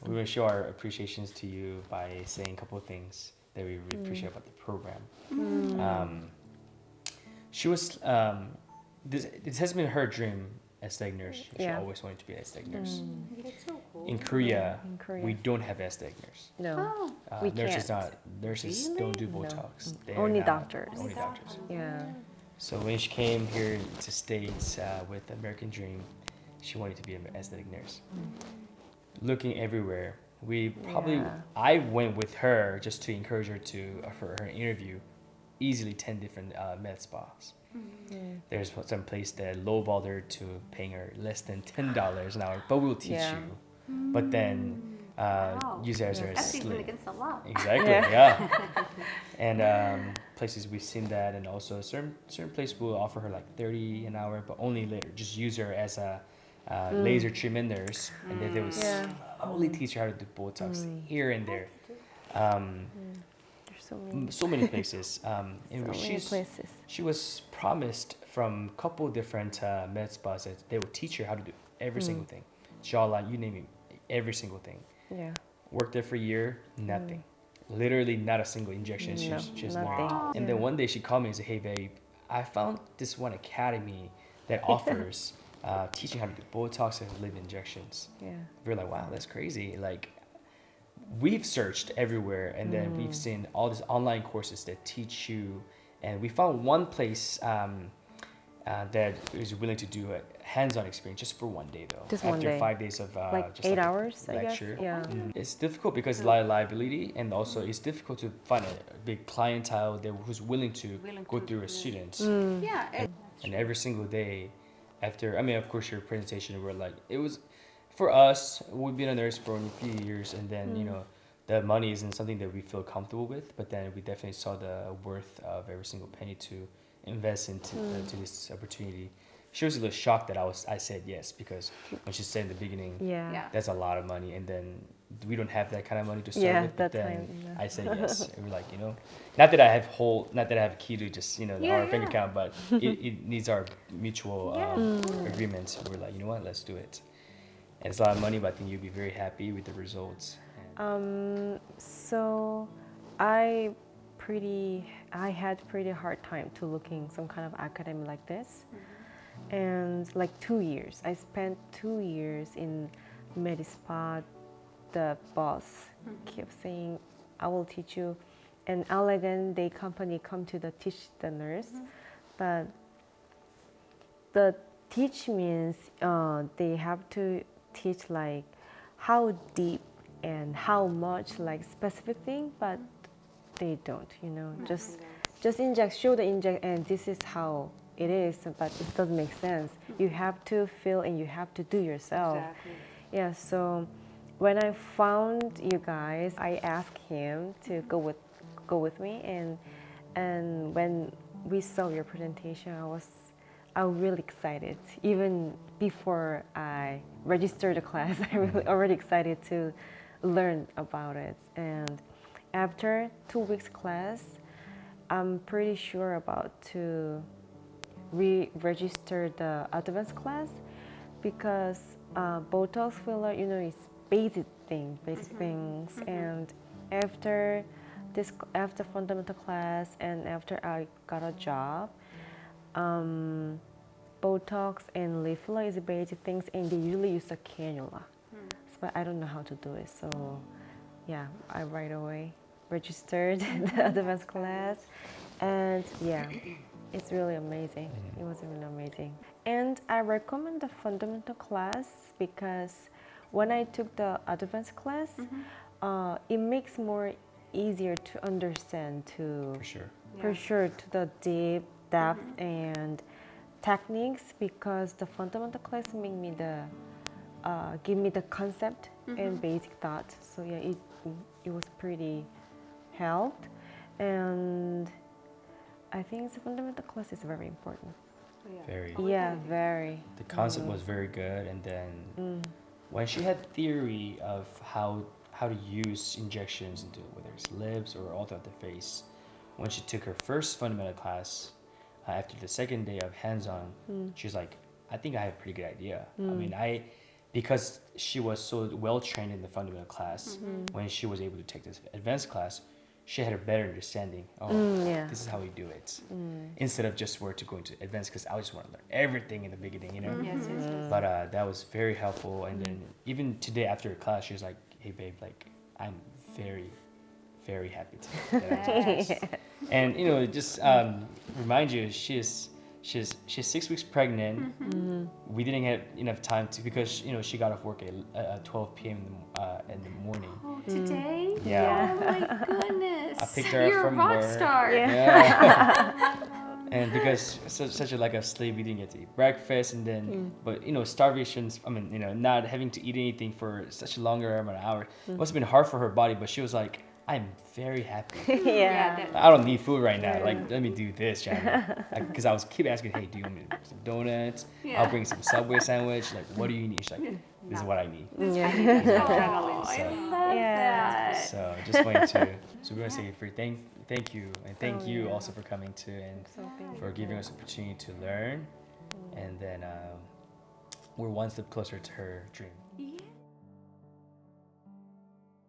We will show our appreciations to you by saying a couple of things that we really appreciate about the program. She was this has been her dream aesthetic nurse. She always wanted to be an aesthetic nurse. That's so cool. In Korea, In Korea. we don't have aesthetic nurse. No, Oh, we Nurses can't. don't do No. Botox. They're Only not- doctors. Only doctors. Yeah. So when she came here to States with American Dream, she wanted to be an aesthetic nurse. Looking everywhere, we probably Yeah. I went with her just to encourage her to for her interview. Easily 10 different med spas. There's some place that lowballed her to paying her less than $10 an hour, but we'll teach Yeah. you. But then Wow. use it as That's a even slip. against the law. Exactly, Yeah. yeah. And places we've seen that, and also certain place will offer her like 30 an hour, but only later. Just use her as a laser treatment nurse, and then they will Yeah. slowly teach her how to do Botox here and there. There's so many. So many places. In So which many places. she was promised from a couple different med spas that they would teach her how to do every single thing. Jawline, you name it, every single thing. Yeah. Worked there for a year, nothing. Literally not a single injection. No, She's nothing. learned. And then Yeah. one day she called me and said, "Hey babe, I found this one academy that offers teaching how to do Botox and lip injections." Yeah. We're like, wow, that's crazy. Like, we've searched everywhere, and then we've seen all these online courses that teach you, and we found one place that is willing to do a hands-on experience just for one day though. Just after one day. 5 days of Like just 8 a hours, I guess. lecture. Yeah. It's difficult because liability, and also it's difficult to find a big clientele that who's willing to go through a student. Yeah. And every single day after, I mean, of course, your presentation, we're like, it was, for us, we've been a nurse for only a few years, and then, you know, the money isn't something that we feel comfortable with, but then we definitely saw the worth of every single penny to invest into to this opportunity. She was a little shocked that I said yes, because when she said in the beginning, Yeah. Yeah. that's a lot of money, and then we don't have that kind of money to start Yeah, with. But that then time, yeah. I said yes. And we're like, you know, not that I have a key to just Yeah, our bank yeah. account, but it needs our mutual agreement. We're like, you know what, let's do it. And it's a lot of money, but I think you'll be very happy with the results. So I had pretty hard time to looking some kind of academy like this. And like 2 years, I spent 2 years in Medispa. The boss kept saying, "I will teach you." And Elegant Day company come to the teach the nurse, but the teach means they have to teach like how deep and how much like specific thing, but they don't, you know, just inject, show the inject, and this is how it is, but it doesn't make sense. You have to feel and you have to do yourself. Exactly. Yeah, so when I found you guys, I asked him to go with me, and when we saw your presentation, I was really excited. Even before I registered the class, I really already excited to learn about it. And after 2 weeks class, I'm pretty sure about to re-register the advanced class, because Botox filler, you know, is basic things. And after fundamental class and after I got a job, Botox and lip filler is basic things, and they usually use a cannula. But I don't know how to do it, so yeah, I right away registered the advanced class, and yeah, it's really amazing. It was really amazing. And I recommend the fundamental class because when I took the advanced class, it makes more easier to understand For sure. for sure to the deep depth and techniques, because the fundamental class make me the give me the concept and basic thoughts. So yeah, it was pretty helped, and I think the fundamental class is very important. Very. Yeah, very. The concept was very good, and then when she had theory of how to use injections into whether it's lips or all throughout the face, when she took her first fundamental class, after the second day of hands-on, she was like, I think I have a pretty good idea. I mean, because she was so well trained in the fundamental class, when she was able to take this advanced class, she had a better understanding. Oh, yeah. this is how we do it. Instead of just were to go into advanced, because I just want to learn everything in the beginning, you know. Yes, yes, yes. But that was very helpful. And then even today after class, she was like, "Hey, babe, like I'm very, very happy that I did this." And you know, just remind you, she's 6 weeks pregnant. We didn't have enough time to, because you know she got off work at 12 p.m. In the morning. Oh, today? Yeah. Oh my goodness. I picked her up You're from a rock work. star. Yeah. And because such a like a slave, we didn't get to eat breakfast, and then but you know starvation. I mean, you know, not having to eat anything for such a longer amount of hours must have been hard for her body. But she was like, "I'm very happy. Yeah. that- I don't need food right now. Like, let me do this, China." Because I was keep asking, "Hey, do you want me to bring some donuts? Yeah. I'll bring some Subway sandwich. Like, what do you need?" She's like, "This is what I need." Oh, I So- love Yeah. that. So just wanted to. So we want to say for thank you, and thank Oh, you yeah. also for coming to and So thank for giving us opportunity to learn, and then we're one step closer to her dream. Yeah.